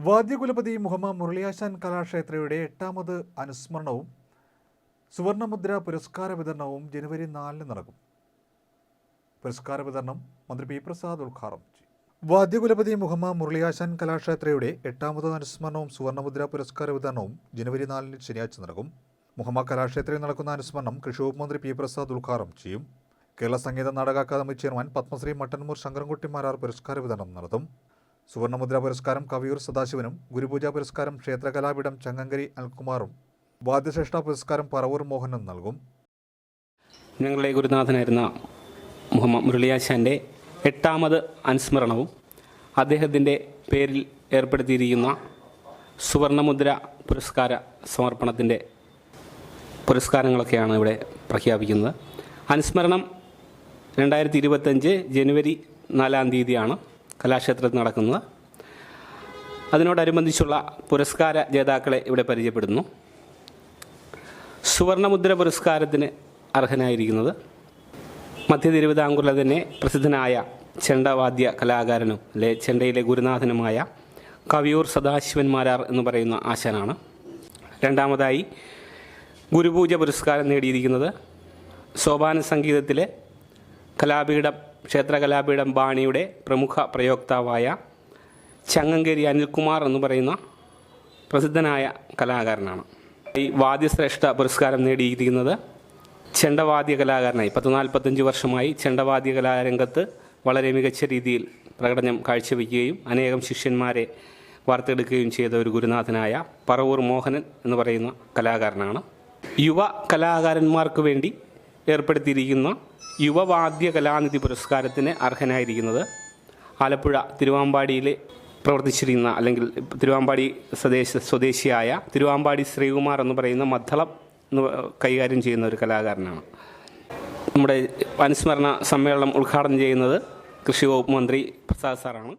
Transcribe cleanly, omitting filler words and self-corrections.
വാദ്യകുലപതി മുഹമ്മദ് മുരളിയാശാൻ കലാക്ഷേത്രയുടെ 8ാമത് അനുസ്മരണവും സുവർണമുദ്ര പുരസ്കാര വിതരണവും ജനുവരി 4 നടക്കും. പുരസ്കാര വിതരണം മന്ത്രി പി പ്രസാദ് ഉദ്ഘാടനം ചെയ്യും. വാദ്യകുലപതി മുഹമ്മദ് മുരളിയാശാൻ കലാക്ഷേത്രയുടെ 8ാമത് അനുസ്മരണവും സുവർണമുദ്ര പുരസ്കാര വിതരണവും ജനുവരി 4 ശനിയാഴ്ച നടക്കും. മുഹമ്മദ് കലാക്ഷേത്രയിൽ നടക്കുന്ന അനുസ്മരണം കൃഷി വകുപ്പ് മന്ത്രി പി പ്രസാദ് ഉദ്ഘാടനം ചെയ്യും. കേരള സംഗീത നാടക അക്കാദമി ചെയർമാൻ പത്മശ്രീ മട്ടന്നൂർ ശങ്കരൻകുട്ടി മാരാർ പുരസ്കാര വിതരണം നടത്തും. സുവർണമുദ്ര പുരസ്കാരം കവിയൂർ സദാശിവനും, ഗുരുപൂജ പുരസ്കാരം ക്ഷേത്രകലാപീഠം ചങ്ങങ്കരി അനിൽകുമാറും, വാദ്യശ്രേഷ്ഠ പുരസ്കാരം പറവൂർ മോഹനും നൽകും. ഞങ്ങളുടെ ഗുരുനാഥനായിരുന്ന മുഹമ്മദ് മുരളിയാശാൻ്റെ 8ാമത് അനുസ്മരണവും അദ്ദേഹത്തിൻ്റെ പേരിൽ ഏർപ്പെടുത്തിയിരിക്കുന്ന സുവർണമുദ്ര പുരസ്കാര സമർപ്പണത്തിൻ്റെ പുരസ്കാരങ്ങളൊക്കെയാണ് ഇവിടെ പ്രഖ്യാപിക്കുന്നത്. അനുസ്മരണം 2025 ജനുവരി 4 കലാക്ഷേത്രത്തിൽ നടക്കുന്നത്. അതിനോടനുബന്ധിച്ചുള്ള പുരസ്കാര ജേതാക്കളെ ഇവിടെ പരിചയപ്പെടുന്നു. സുവർണമുദ്ര പുരസ്കാരത്തിന് അർഹനായിരിക്കുന്നത് മധ്യ തിരുവിതാംകൂറിലെ തന്നെ പ്രസിദ്ധനായ ചെണ്ടവാദ്യ കലാകാരനും ചെണ്ടയിലെ ഗുരുനാഥനുമായ കവിയൂർ സദാശിവൻ മാരാർ എന്ന് പറയുന്ന ആശാനാണ്. രണ്ടാമതായി ഗുരുപൂജ പുരസ്കാരം നേടിയിരിക്കുന്നത് സോപാന സംഗീതത്തിലെ കലാപീഠം ക്ഷേത്രകലാപീഠം ബാണിയുടെ പ്രമുഖ പ്രയോക്താവായ ചങ്ങങ്കരി അനിൽകുമാർ എന്ന് പറയുന്ന പ്രസിദ്ധനായ കലാകാരനാണ്. ഈ വാദ്യശ്രേഷ്ഠ പുരസ്കാരം നേടിയിരിക്കുന്നത് ചെണ്ടവാദ്യ കലാകാരനായി 45 വർഷമായി ചെണ്ടവാദ്യ കലാരംഗത്ത് വളരെ മികച്ച രീതിയിൽ പ്രകടനം കാഴ്ചവെക്കുകയും അനേകം ശിഷ്യന്മാരെ വാർത്തെടുക്കുകയും ചെയ്ത ഒരു ഗുരുനാഥനായ പറവൂർ മോഹനൻ എന്ന് പറയുന്ന കലാകാരനാണ്. യുവ കലാകാരന്മാർക്ക് വേണ്ടി ഏർപ്പെടുത്തിയിരിക്കുന്ന യുവവാദ്യ കലാനിധി പുരസ്കാരത്തിന് അർഹനായിരിക്കുന്നത് ആലപ്പുഴ തിരുവാമ്പാടിയിലെ പ്രവർത്തിച്ചിരുന്ന അല്ലെങ്കിൽ തിരുവാമ്പാടി സ്വദേശിയായ തിരുവാമ്പാടി ശ്രീകുമാർ എന്ന് പറയുന്ന മദ്ദളം കൈകാര്യം ചെയ്യുന്ന ഒരു കലാകാരനാണ്. നമ്മുടെ അനുസ്മരണ സമ്മേളനം ഉദ്ഘാടനം ചെയ്യുന്നത് കൃഷി വകുപ്പ് മന്ത്രി പ്രസാദ് സാറാണ്.